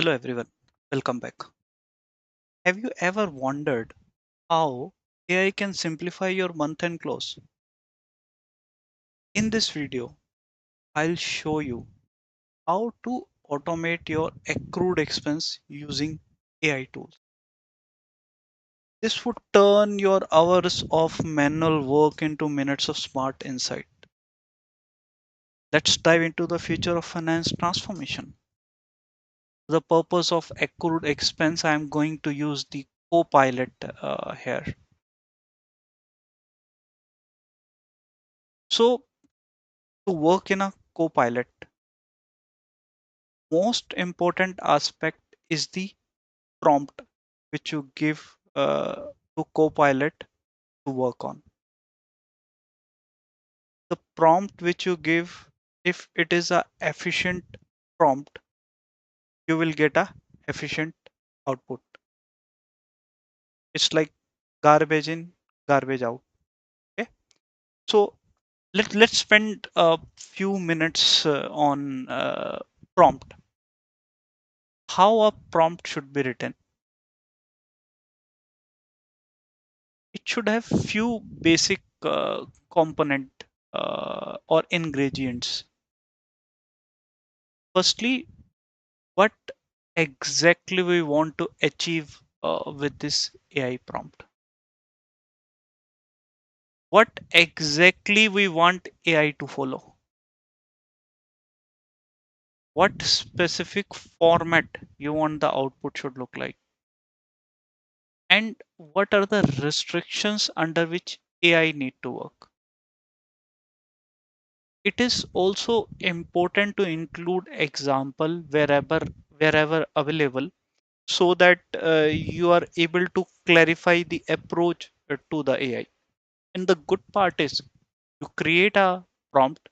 Hello everyone, welcome back. Have you ever wondered how AI can simplify your month end close? In this video, I'll show you how to automate your accrued expense using AI tools. This would turn your hours of manual work into minutes of smart insight. Let's dive into the future of finance transformation. The purpose of accrued expense, I'm going to use the Copilot here. So, to work in a Copilot, most important aspect is the prompt which you give to Copilot to work on. The prompt which you give, if it is a efficient prompt, you will get a efficient output. It's like garbage in, garbage out. Okay, so let's spend a few minutes on prompt. How a prompt should be written. It should have few basic component or ingredients. Firstly, what exactly we want to achieve with this AI prompt. What exactly we want AI to follow. What specific format you want the output should look like. And what are the restrictions under which AI need to work. It is also important to include example wherever available so that you are able to clarify the approach to the AI. And the good part is you create a prompt,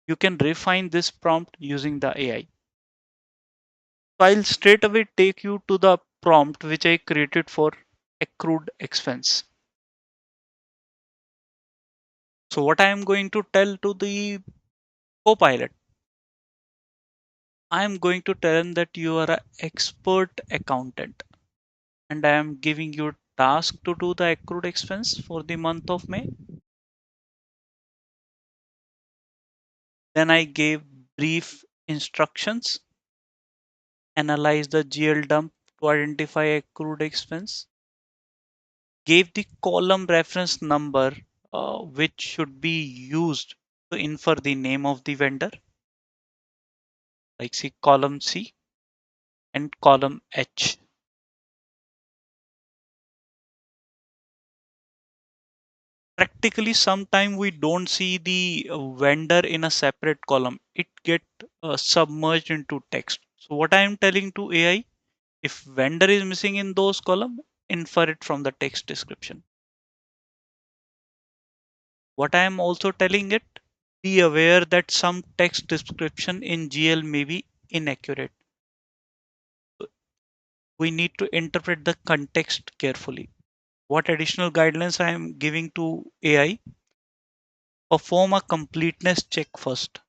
you can refine this prompt using the AI. So I'll straight away take you to the prompt which I created for accrued expense. So what I am going to tell to the Copilot, I am going to tell him that you are an expert accountant and I am giving you a task to do the accrued expense for the month of May. Then I gave brief instructions, analyze the GL dump to identify accrued expense, gave the column reference number which should be used to infer the name of the vendor, like see column C and column H. Practically sometime we don't see the vendor in a separate column. It get submerged into text. So what I am telling to AI, if vendor is missing in those column, infer it from the text description. What I am also telling it, be aware that some text description in GL may be inaccurate. We need to interpret the context carefully. What additional guidelines I am giving to AI? Perform a completeness check first.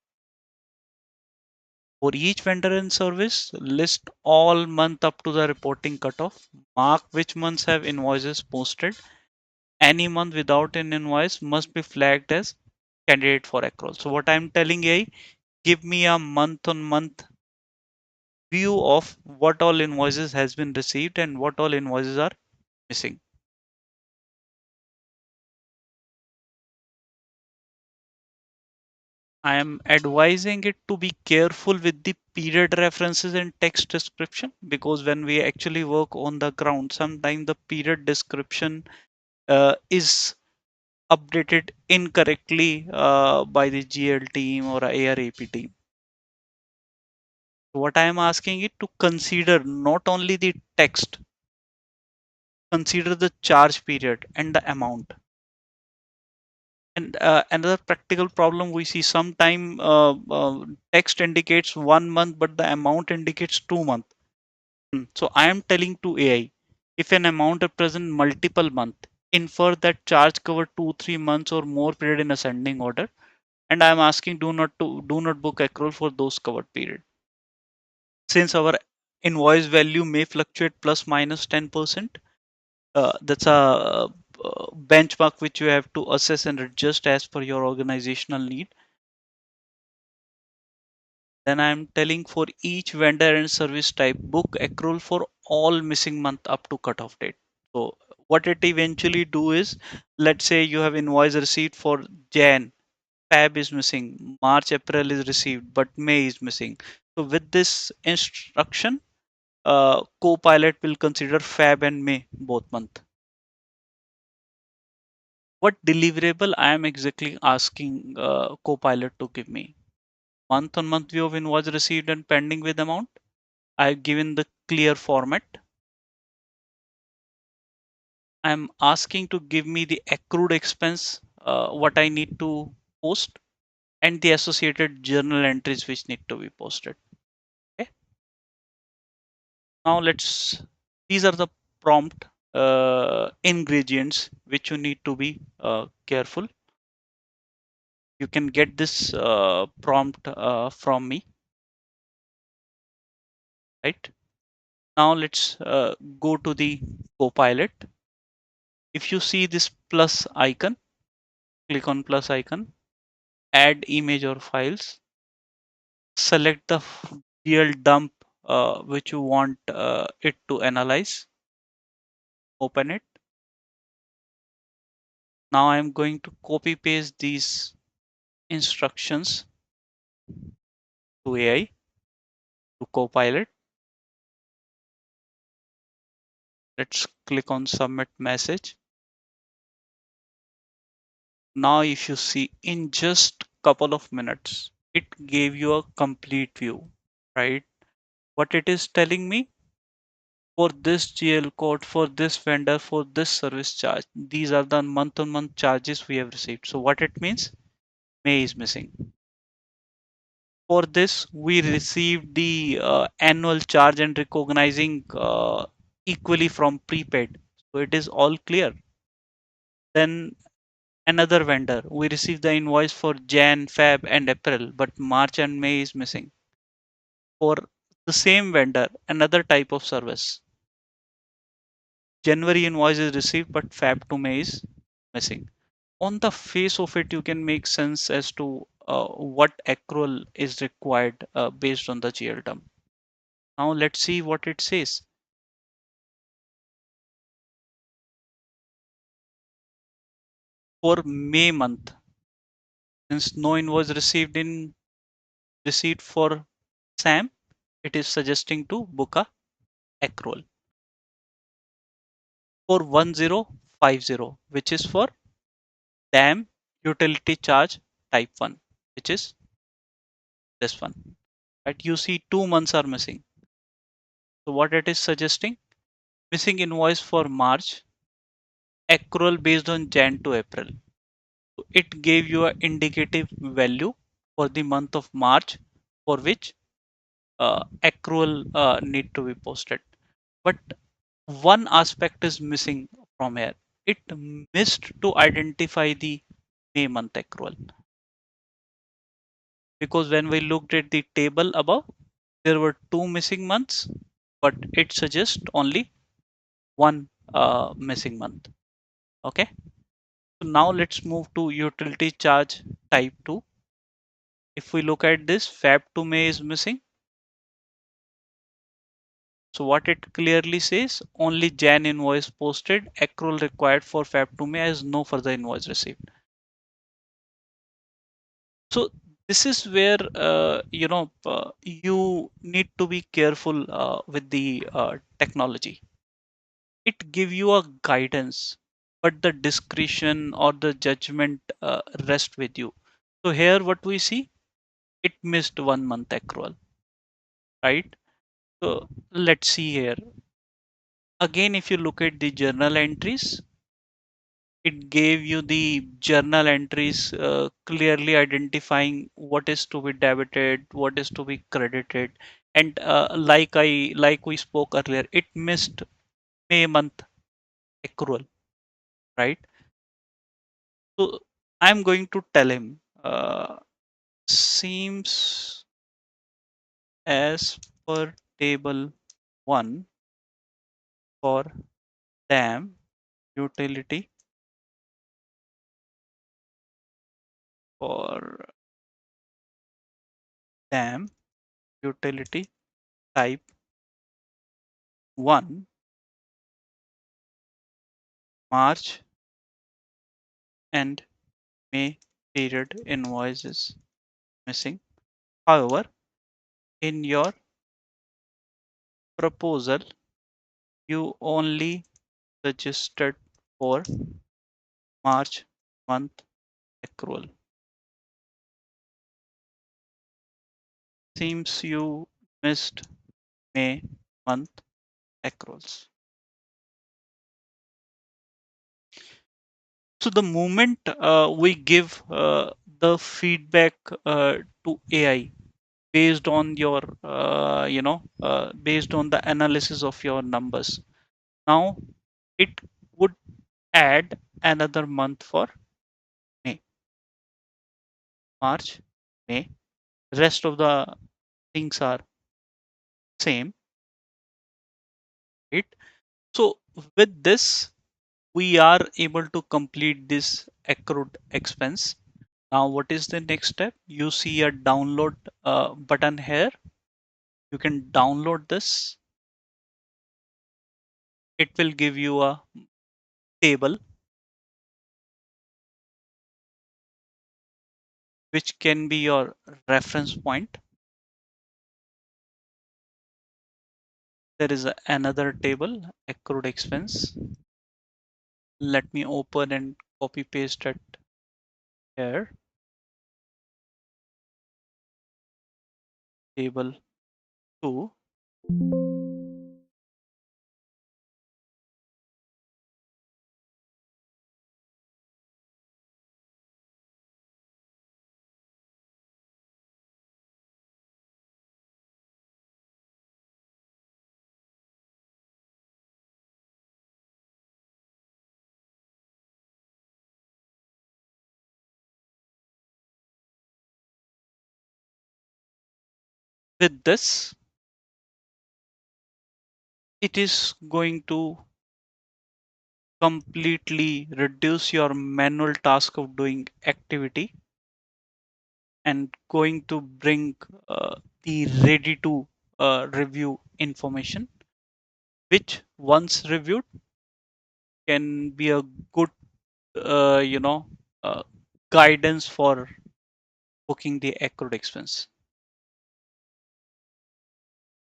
For each vendor and service, list all month up to the reporting cutoff. Mark which months have invoices posted. Any month without an invoice must be flagged as candidate for accrual. So what I'm telling AI, give me a month on month view of what all invoices has been received and what all invoices are missing. I am advising it to be careful with the period references and text description because when we actually work on the ground, sometimes the period description is updated incorrectly by the GL team or ARAP team. What I am asking it to consider not only the text, consider the charge period and the amount. And another practical problem we see sometime text indicates 1 month, but the amount indicates 2 months. So I am telling to AI, if an amount represents multiple months, infer that charge cover 2-3 months or more period in ascending order. And I am asking do not book accrual for those covered period. Since our invoice value may fluctuate plus minus 10%, that's a benchmark which you have to assess and adjust as per your organizational need. Then I'm telling for each vendor and service type, book accrual for all missing month up to cutoff date. So what it eventually do is, let's say you have invoice receipt for Jan, Feb is missing, March, April is received, but May is missing. So with this instruction, Copilot will consider Feb and May both month. What deliverable I am exactly asking Copilot to give me? Month on month view of invoice received and pending with amount. I have given the clear format. I'm asking to give me the accrued expense, what I need to post, and the associated journal entries which need to be posted. Okay. Now these are the prompt ingredients which you need to be careful. You can get this prompt from me, right? Now let's go to the Copilot. If you see this plus icon, click on plus icon, add image or files, select the GL dump which you want it to analyze, open it. Now I'm going to copy paste these instructions to AI, to Copilot. Let's click on submit message. Now if you see, in just couple of minutes, it gave you a complete view, right? What it is telling me, for this GL code, for this vendor, for this service charge, these are the month on month charges we have received. So what it means, May is missing. For this, we received the annual charge and recognizing equally from prepaid. So it is all clear. Then another vendor, we received the invoice for Jan, Feb, and April, but March and May is missing. For the same vendor, another type of service, January invoice is received, but Feb to May is missing. On the face of it, you can make sense as to what accrual is required based on the GL term. Now let's see what it says. For May month, since no invoice received for Sam, it is suggesting to book a accrual for 1050, which is for dam utility charge type 1, which is this one. Right? You see 2 months are missing. So what it is suggesting? Missing invoice for March, accrual based on Jan to April. So it gave you an indicative value for the month of March, for which accrual need to be posted. But one aspect is missing from here. It missed to identify the May month accrual, because when we looked at the table above, there were two missing months, but it suggests only one missing month. Okay. So now let's move to utility charge type 2. If we look at this, Feb to May is missing. So what it clearly says, only Jan invoice posted, accrual required for Feb to May as no further invoice received. So this is where you need to be careful with the technology. It give you a guidance, but the discretion or the judgment rest with you. So here what we see, it missed 1 month accrual, right? So let's see here. Again, if you look at the journal entries, it gave you the journal entries clearly identifying what is to be debited, what is to be credited, and like we spoke earlier, it missed May month accrual, right? So I'm going to tell him, seems as per table 1 for dam utility for dam utility type 1 March and May period invoices missing. However, in your proposal, you only suggested for March month accrual. Seems you missed May month accruals. So the moment we give the feedback to AI based on your, based on the analysis of your numbers, now it would add another month for May, March, May. Rest of the things are same, right? So with this, we are able to complete this accrued expense. Now, what is the next step? You see a download button here. You can download this. It will give you a table which can be your reference point. There is another table, accrued expense. Let me open and copy paste it here. Table 2. With this, it is going to completely reduce your manual task of doing activity and going to bring the ready to review information, which once reviewed can be a good, uh, you know, uh, guidance for booking the accrued expense.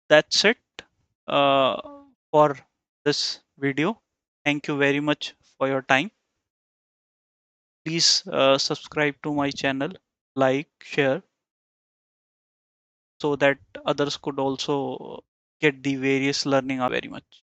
That's it uh, for this video. Thank you very much for your time. Please subscribe to my channel, like, share, so that others could also get the various learning very much.